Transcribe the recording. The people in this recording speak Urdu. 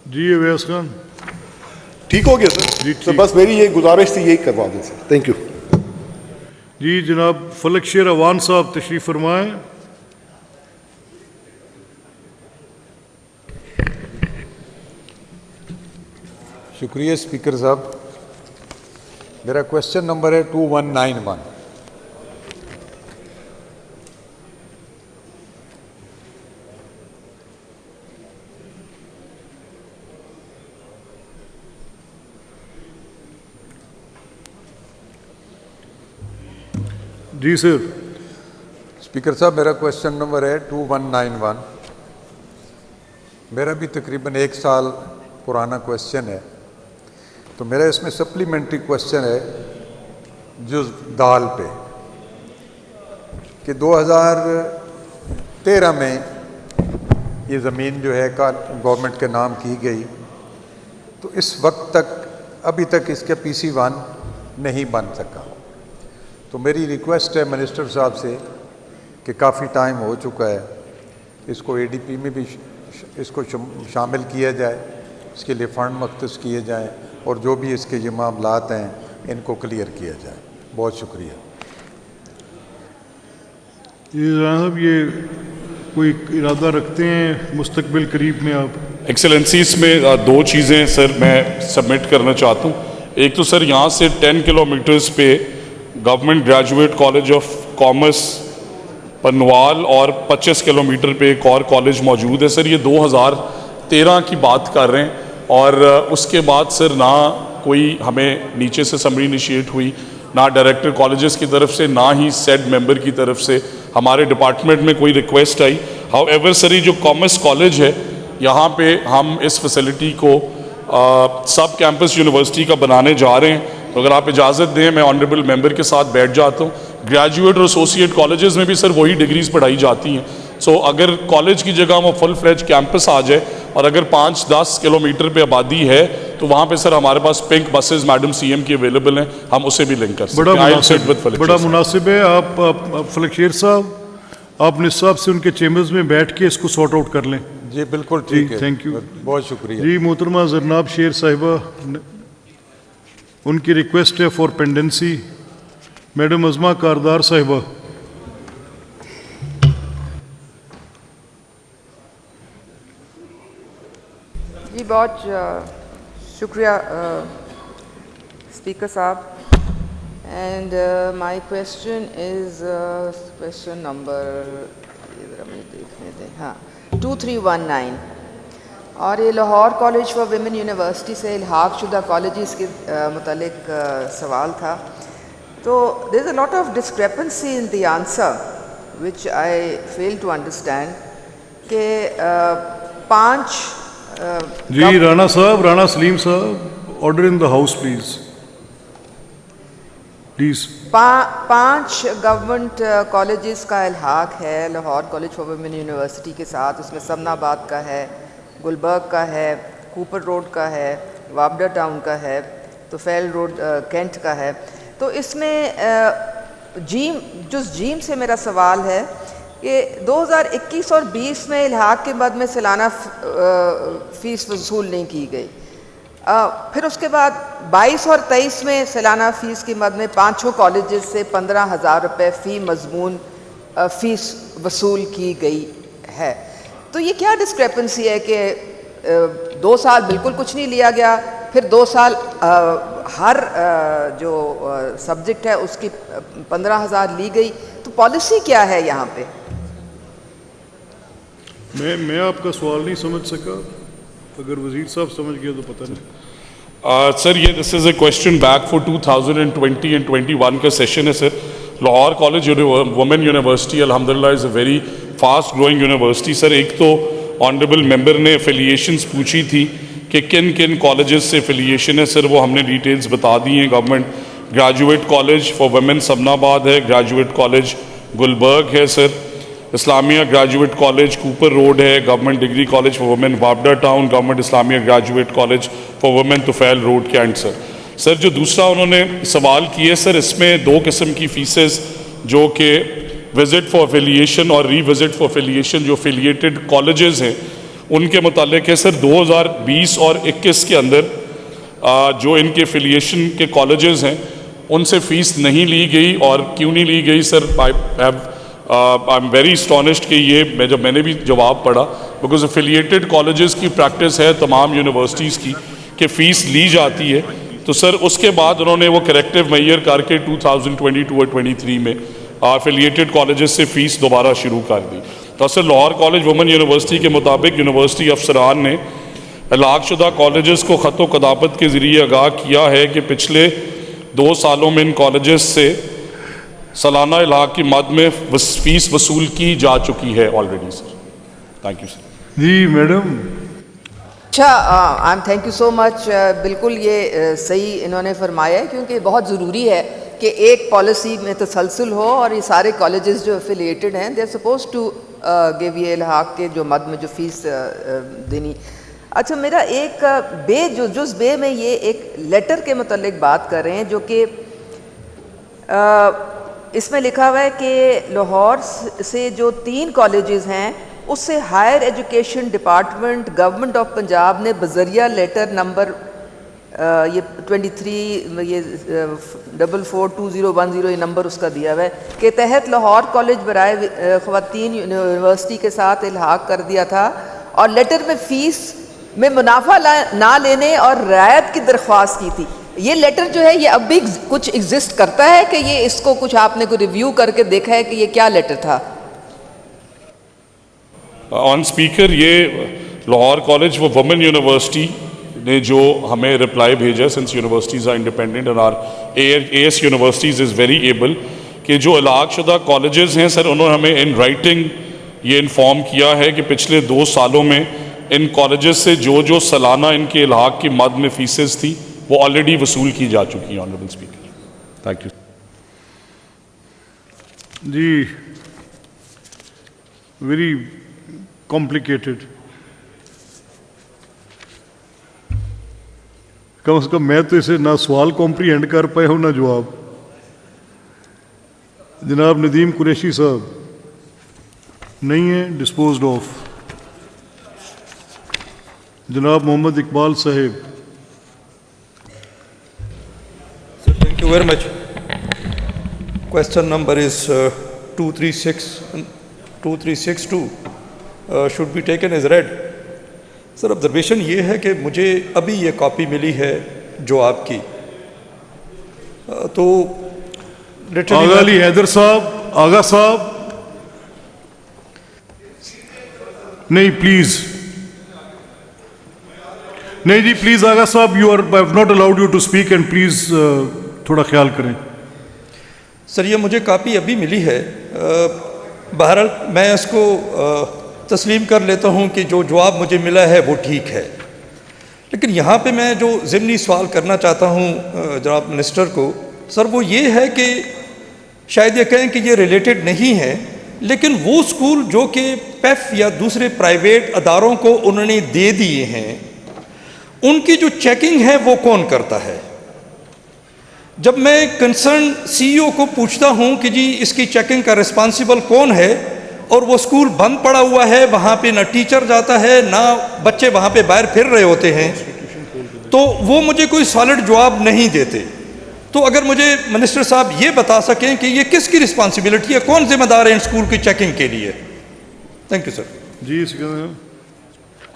جی اویس خان ٹھیک ہو گیا سر؟ جی سر بس میری یہ گزارش تھی، یہی کروا دیں سر. Thank you. جی جناب فلک شیر اوان صاحب تشریف فرمائیں. شکریہ اسپیکر صاحب. میرا کوشچن نمبر ہے 2191. جی سر. اسپیکر صاحب میرا کوشچن نمبر ہے 2191. میرا بھی تقریباً 1 سال پرانا کوشچن ہے، تو میرا اس میں سپلیمنٹری کوشچن ہے جز دال پہ کہ 2013 میں یہ زمین جو ہے گورنمنٹ کے نام کی گئی، تو اس وقت تک ابھی تک اس کا PC1 نہیں بن سکا. تو میری ریکویسٹ ہے منسٹر صاحب سے کہ کافی ٹائم ہو چکا ہے، اس کو ADP میں بھی اس کو شامل کیا جائے، اس کے لیے فنڈ مختص کیے جائیں، اور جو بھی اس کے یہ معاملات ہیں ان کو کلیئر کیا جائے. بہت شکریہ. جی جناب یہ کوئی ارادہ رکھتے ہیں مستقبل قریب میں آپ؟ ایکسلنسی اس میں 2 چیزیں سر میں سبمٹ کرنا چاہتا ہوں. ایک تو سر یہاں سے 10 کلومیٹرز پہ government graduate college of commerce Panwal اور 25 کلومیٹر پہ ایک اور کالج موجود ہے سر. یہ 2013 کی بات کر رہے ہیں، اور اس کے بعد سر نہ کوئی ہمیں نیچے سے سمری انیشیٹ ہوئی، نہ ڈائریکٹر کالجز کی طرف سے، نہ ہی سیڈ ممبر کی طرف سے ہمارے ڈپارٹمنٹ میں کوئی ریکویسٹ آئی. ہاؤ ایور سر یہ جو کامرس کالج ہے یہاں پہ ہم اس فیسلٹی کو سب کیمپس یونیورسٹی کا بنانے جا رہے ہیں. تو اگر آپ اجازت دیں میں آنریبل ممبر کے ساتھ بیٹھ جاتا ہوں. گریجویٹ اور ایسوسیٹ کالجز میں بھی سر وہی ڈگریز پڑھائی جاتی ہیں. سو اگر کالج کی جگہ وہ فل فلیج کیمپس آ جائے، اور اگر 5-10 کلومیٹر پہ آبادی ہے تو وہاں پہ سر ہمارے پاس پنک بسز میڈم CM کی اویلیبل ہیں، ہم اسے بھی لنک کر سکتے ہیں. بڑا مناسب ہے. آپ فلک شیر صاحب آپ نصاب صاحب سے ان کے چیمبرز میں بیٹھ کے اس کو سارٹ آؤٹ کر لیں. جی بالکل ٹھیک ہے. Thank you. بہت شکریہ. جی محترمہ زرناب شیر صاحبہ ان کی ریکویسٹ ہے for pendency. Madam Uzma Kardar صاحبہ. جی بہت شکریہ اسپیکر صاحب. And my question is question number ذرا مجھے دیکھنے دیں. ہاں 2319. اور یہ Lahore college for women university سے الحاق شدہ کالجز کے متعلق سوال تھا. تو there is a lot of discrepancy in the answer which I feel to understand کہ 5 جی رانا صاحب، رانا سلیم صاحب، order in the house please. 5 government colleges کا الحاق ہے Lahore college for women university کے ساتھ. اس میں سمنا آباد کا ہے، گلبرگ کا ہے، کوپر روڈ کا ہے، وابڈا ٹاؤن کا ہے، توفیل روڈ کینٹ کا ہے. تو اس میں جیم سے میرا سوال ہے کہ 2021 اور 20 میں الحاق کے بعد میں سالانہ فیس وصول نہیں کی گئی. پھر اس کے بعد 22 اور 23 میں سالانہ فیس کی مد میں 5 کالجز سے 15,000 روپے فی مضمون فیس وصول کی گئی ہے. تو یہ کیا ڈسکریپنسی ہے کہ 2 سال بالکل کچھ نہیں لیا گیا، پھر 2 سال ہر جو سبجیکٹ ہے اس کی 15,000 لی گئی؟ تو پالیسی کیا ہے یہاں پہ؟ میں آپ کا سوال نہیں سمجھ سکا، اگر وزیر صاحب سمجھ گیا تو پتہ نہیں. سر یہ this is a question back for 2020 and 21 کا سیشن ہے sir. Lahore college women university الحمدللہ is a very fast growing university. Sir ایک تو آنریبل ممبر نے افیلیشنز پوچھی تھی کہ کن کن کالجز سے افیلیشن ہے. سر وہ ہم نے ڈیٹیلز بتا دی ہیں. Government graduate college for women Samanabad ہے، گریجویٹ کالج گلبرگ ہے sir, Islamia graduate college Cooper road ہے، government degree college for women وابڈا town, government Islamia graduate college for women Tufail road cantt sir. Sir جو دوسرا انہوں نے سوال کیے سر، اس میں 2 قسم کی فیسز جو کہ وزٹ فار افیلیشن اور ری وزٹ فار افیلیشن جو افیلیٹڈ کالجز ہیں ان کے متعلق ہے سر 2020 اور 21 کے اندر جو ان کے افیلیشن کے کالجز ہیں ان سے فیس نہیں لی گئی. اور کیوں نہیں لی گئی سر؟ آئی ایم ویری اسٹانشڈ کہ یہ جب میں نے بھی جواب پڑھا، بیکاز افیلیٹڈ کالجز کی پریکٹس ہے تمام یونیورسٹیز کی کہ فیس لی جاتی ہے. تو سر اس کے بعد انہوں نے وہ کریکٹیو میئر کر کے 2022 اور 23 میں افیلیٹڈ کالجز سے فیس دوبارہ شروع کر دی. تو سر لاہور کالج وومن یونیورسٹی کے مطابق یونیورسٹی افسران نے ہلاک شدہ کالجز کو خط و کتابت کے ذریعے آگاہ کیا ہے کہ پچھلے 2 سالوں میں ان کالجز سے سالانہ ہلاک کی مد میں فیس وصول کی جا چکی ہے already sir. Thank you sir. جی میڈم. اچھا، تھینک یو سو مچ. بالکل یہ صحیح انہوں نے فرمایا ہے، کیونکہ بہت ضروری ہے کہ ایک پالیسی میں تسلسل ہو اور یہ سارے کالجز جو افیلیٹڈ ہیں they are suppose to give یہ الحاق کے جو مد میں جو فیس دینی. اچھا، میرا ایک جو جز بے میں یہ ایک لیٹر کے متعلق بات کر رہے ہیں جو کہ اس میں لکھا ہوا ہے کہ لاہور سے جو 3 کالجز ہیں اس سے higher education department government of Punjab نے بذریعہ لیٹر نمبر یہ 23 یہ 442010 یہ نمبر اس کا دیا ہوا ہے کے تحت لاہور کالج برائے خواتین یونیورسٹی کے ساتھ الحاق کر دیا تھا، اور لیٹر میں فیس میں منافع نہ لینے اور رعایت کی درخواست کی تھی. یہ لیٹر جو ہے یہ اب بھی کچھ ایگزسٹ کرتا ہے کہ یہ اس کو کچھ آپ نے کوئی ریویو کر کے دیکھا ہے کہ یہ کیا لیٹر تھا؟ آن اسپیکر، یہ لاہور کالج وہ وومن یونیورسٹی نے جو ہمیں رپلائی بھیجا، since universities are independent and are A S universities is very able, کہ جو ہلاک شدہ کالجز ہیں سر انہوں نے ہمیں ان رائٹنگ یہ انفارم کیا ہے کہ پچھلے 2 سالوں میں ان کالجز سے جو سالانہ ان کے الحاق کی مد میں فیسز تھی وہ آلریڈی وصول کی جا چکی ہیں. Honourable speaker, thank you. جی ویری کمپلیکیٹڈ. کم از کم میں تو اسے نہ سوال کمپریہینڈ کر پایا ہوں نہ جواب. جناب ندیم قریشی صاحب نہیں ہیں، ڈسپوزڈ آف. جناب محمد اقبال صاحب. Thank you very much. Question number is 2362 should be taken as read. Sir observation یہ ہے کہ مجھے ابھی یہ کاپی ملی ہے جو آپ کی، تو آغا علی حیدر صاحب، آغا صاحب نہیں پلیز، نہیں جی پلیز آغا صاحب، you are I have not allowed you to speak and please تھوڑا خیال کریں. سر یہ مجھے کاپی ابھی ملی ہے، بہرحال میں اس کو تسلیم کر لیتا ہوں کہ جو جواب مجھے ملا ہے وہ ٹھیک ہے. لیکن یہاں پہ میں جو ضمنی سوال کرنا چاہتا ہوں جناب منسٹر کو، سر وہ یہ ہے کہ شاید یہ کہیں کہ یہ ریلیٹڈ نہیں ہے، لیکن وہ اسکول جو کہ پیف یا دوسرے پرائیویٹ اداروں کو انہوں نے دے دیے ہیں، ان کی جو چیکنگ ہے وہ کون کرتا ہے؟ جب میں کنسرن سی ای او کو پوچھتا ہوں کہ جی اس کی چیکنگ کا رسپانسبل کون ہے، اور وہ اسکول بند پڑا ہوا ہے، وہاں پہ نہ ٹیچر جاتا ہے نہ بچے وہاں پہ باہر پھر رہے ہوتے ہیں، تو وہ مجھے کوئی سالڈ جواب نہیں دیتے. تو اگر مجھے منسٹر صاحب یہ بتا سکیں کہ یہ کس کی رسپانسبلٹی ہے، کون ذمہ دار ہے ان اسکول کی چیکنگ کے لیے؟ Thank you sir. جی